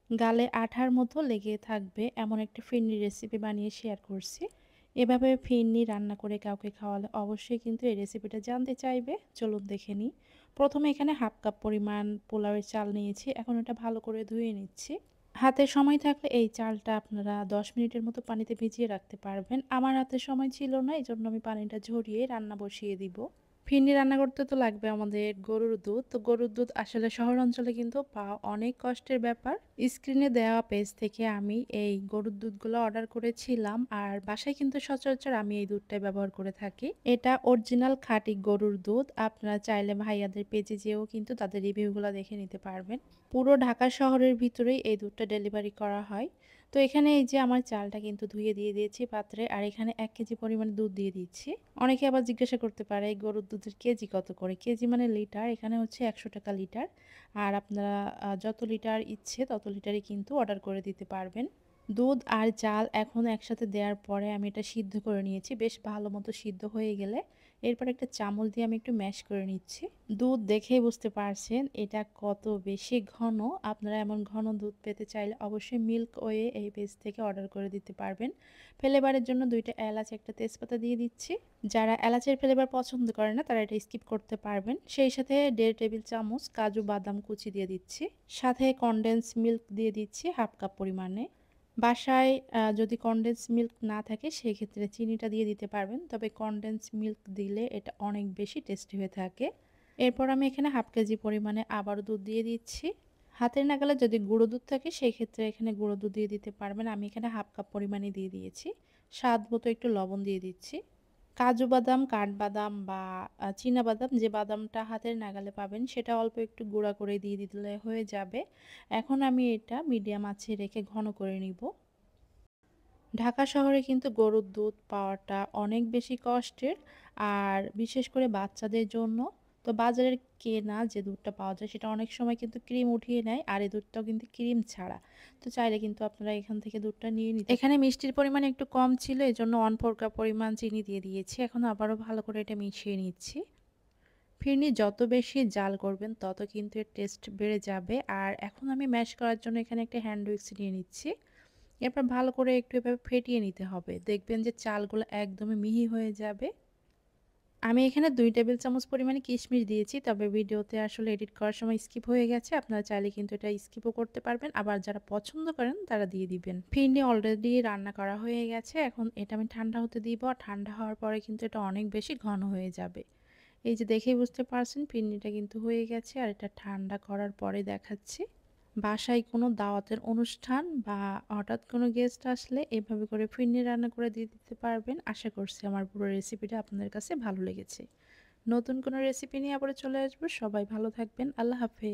গালে আঠার মতো লেগে থাকবে এমন একটা ফিরনির রেসিপি বানিয়ে শেয়ার করছি। এভাবে ফিরনি রান্না করে কাউকে খাওয়ালে অবশ্যই কিন্তু এই রেসিপিটা জানতে চাইবে। চলুন দেখে নিই। প্রথমে এখানে হাফ কাপ পরিমাণ পোলাওয়ের চাল নিয়েছি। এখন এটা ভালো করে ধুয়ে নিচ্ছি। হাতে সময় থাকলে এই চালটা আপনারা ১০ মিনিটের মতো পানিতে ভিজিয়ে রাখতে পারবেন। আমার হাতে সময় ছিল না, এজন্য আমি পানিটা ঝরিয়ে রান্না বসিয়ে দিব। ফিরনি রান্না করতে তো লাগবে আমাদের গরুর দুধ। তো গরুর দুধ আসলে শহর অঞ্চলে কিন্তু পাওয়া অনেক কষ্টের ব্যাপার। স্ক্রিনে দেওয়া পেজ থেকে আমি এই গরুর দুধগুলো অর্ডার করেছিলাম, আর বাসায় কিন্তু সচরাচর আমি এই দুধটাই ব্যবহার করে থাকি। এটা অরিজিনাল খাঁটি গরুর দুধ। আপনারা চাইলে ভাইয়াদের পেজে যেয়েও কিন্তু তাদের রিভিউগুলো দেখে নিতে পারবেন। পুরো ঢাকা শহরের ভিতরেই এই দুধটা ডেলিভারি করা হয়। তো এখানে এই যে আমার চালটা কিন্তু ধুয়ে দিয়ে দিয়েছি পাত্রে, আর এখানে ১ কেজি পরিমাণে দুধ দিয়ে দিচ্ছি। অনেকে আবার জিজ্ঞাসা করতে পারে এই গরুর দুধের কেজি কত করে? কেজি মানে লিটার, এখানে হচ্ছে ১০০ টাকা লিটার। আর আপনারা যত লিটার ইচ্ছে তত লিটারই কিন্তু অর্ডার করে দিতে পারবেন। দুধ আর চাল এখন একসাথে দেওয়ার পরে আমি এটা সিদ্ধ করে নিয়েছি। বেশ ভালো মতো সিদ্ধ হয়ে গেলে এরপর একটা চামচ দিয়ে আমি একটু ম্যাশ করে নিচ্ছি। দুধ দেখেই বুঝতে পারছেন এটা কত বেশি ঘন। আপনারা এমন ঘন দুধ পেতে চাইলে অবশ্যই মিল্ক ওয়ে এই পেজ থেকে অর্ডার করে দিতে পারবেন। ফ্লেভারের জন্য ২ টা এলাচ, একটা তেজপাতা দিয়ে দিচ্ছি। যারা এলাচের ফ্লেভার পছন্দ করে না তারা এটা স্কিপ করতে পারবেন। সেই সাথে ১.৫ টেবিল চামচ কাজু বাদাম কুচি দিয়ে দিচ্ছি। সাথে কনডেন্স মিল্ক দিয়ে দিচ্ছি হাফ কাপ পরিমাণে। বাসায় যদি কনডেন্স মিল্ক না থাকে সেক্ষেত্রে চিনিটা দিয়ে দিতে পারবেন। তবে কনডেন্স মিল্ক দিলে এটা অনেক বেশি টেস্টি হয়ে থাকে। এরপর আমি এখানে হাফ কেজি পরিমাণে আবারও দুধ দিয়ে দিচ্ছি। হাতের নাগালে যদি গুঁড়ো দুধ থাকে সেক্ষেত্রে এখানে গুঁড়ো দুধ দিয়ে দিতে পারবেন। আমি এখানে হাফ কাপ পরিমাণে দিয়ে দিয়েছি। স্বাদ মতো একটু লবণ দিয়ে দিচ্ছি। কাজু বাদাম, কাঠবাদাম বা চীনা বাদাম, যে বাদামটা হাতের নাগালে পাবেন সেটা অল্প একটু গুঁড়া করে দিয়ে দিলে হয়ে যাবে। এখন আমি এটা মিডিয়াম আঁচে রেখে ঘন করে নিব। ঢাকা শহরে কিন্তু গরুর দুধ পাওয়াটা অনেক বেশি কষ্টের, আর বিশেষ করে বাচ্চাদের জন্য। তো বাজারের কেনা যে দুধটা পাওয়া যায় সেটা অনেক সময় কিন্তু ক্রিম উঠিয়ে নেয়, আর এই দুধটাও কিন্তু ক্রিম ছাড়া। তো চাইলে কিন্তু আপনারা এখান থেকে দুধটা নিয়ে নিতে। এখানে মিষ্টির পরিমাণ একটু কম ছিল, এজন্য 1/4 কাপ পরিমাণ চিনি দিয়ে দিয়েছি। এখন আবারও ভালো করে এটা মিশিয়ে নিচ্ছি। ফিরনি যত বেশি জাল করবেন তত কিন্তু এর টেস্ট বেড়ে যাবে। আর এখন আমি ম্যাশ করার জন্য এখানে একটা হ্যান্ড উইক্স নিয়ে নিচ্ছি। এরপর ভালো করে একটু এভাবে ফেটিয়ে নিতে হবে। দেখবেন যে চালগুলো একদমই মিহি হয়ে যাবে। আমি এখানে ২ টেবিল চামচ পরিমাণে কিশমিশ দিয়েছি। তবে ভিডিওতে আসলে এডিট করার সময় স্কিপ হয়ে গেছে। আপনারা চাইলে কিন্তু এটা স্কিপও করতে পারবেন। আবার যারা পছন্দ করেন তারা দিয়ে দিবেন। ফিরনি অলরেডি রান্না করা হয়ে গেছে। এখন এটা আমি ঠান্ডা হতে দিব। আর ঠান্ডা হওয়ার পরে কিন্তু এটা অনেক বেশি ঘন হয়ে যাবে। এই যে দেখেই বুঝতে পারছেন ফিরনিটা কিন্তু হয়ে গেছে, আর এটা ঠান্ডা করার পরে দেখাচ্ছি। বাসায় কোনো দাওয়াতের অনুষ্ঠান বা হঠাৎ কোনো গেস্ট আসলে এভাবে করে ফিরনি রান্না করে দিয়ে দিতে পারবেন। আশা করছি আমার পুরো রেসিপিটা আপনাদের কাছে ভালো লেগেছে। নতুন কোনো রেসিপি নিয়ে আবার চলে আসবো। সবাই ভালো থাকবেন। আল্লাহ হাফেজ।